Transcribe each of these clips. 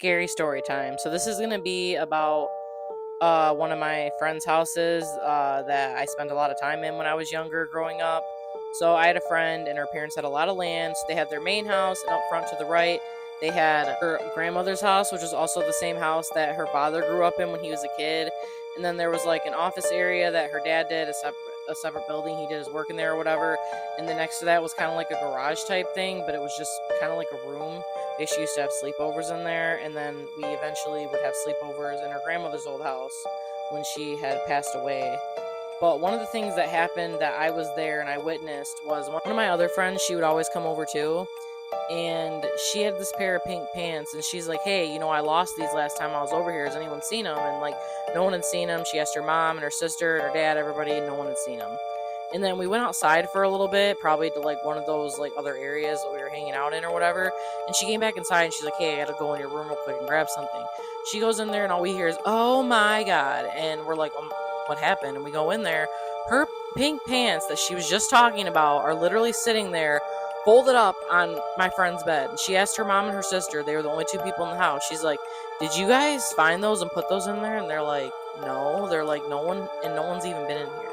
scary story time. So this is going to be about one of my friend's houses that I spent a lot of time in when I was younger growing up. So I had a friend, and her parents had a lot of land. So they had their main house, and up front to the right, they had her grandmother's house, which was also the same house that her father grew up in when he was a kid. And then there was like an office area that her dad did, a separate building. He did his work in there or whatever. And then next to that was kind of like a garage type thing, but it was just kind of like a room. She used to have sleepovers in there, and then we eventually would have sleepovers in her grandmother's old house when she had passed away. But one of the things that happened that I was there and I witnessed was one of my other friends, she would always come over too, and she had this pair of pink pants, and she's like, hey, I lost these last time I was over here. Has anyone seen them? And like, no one had seen them. She asked her mom and her sister and her dad, everybody, and no one had seen them. And then we went outside for a little bit, probably to like one of those like other areas that we were hanging out in or whatever. And she came back inside and she's like, hey, I gotta go in your room real quick and grab something. She goes in there and all we hear is, oh my God. And we're like, what happened? And we go in there. Her pink pants that she was just talking about are literally sitting there folded up on my friend's bed. And she asked her mom and her sister, they were the only two people in the house. She's like, did you guys find those and put those in there? And they're like, no. They're like, no one's even been in here.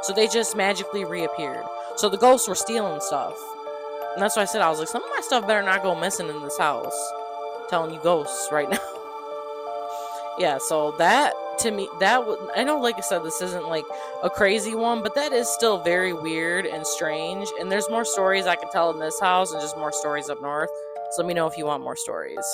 So they just magically reappeared. So the ghosts were stealing stuff. And that's why I said, I was like, some of my stuff better not go missing in this house. I'm telling you ghosts right now. Yeah, so that, to me, I know, like I said, this isn't like a crazy one, but that is still very weird and strange. And there's more stories I could tell in this house and just more stories up north. So let me know if you want more stories.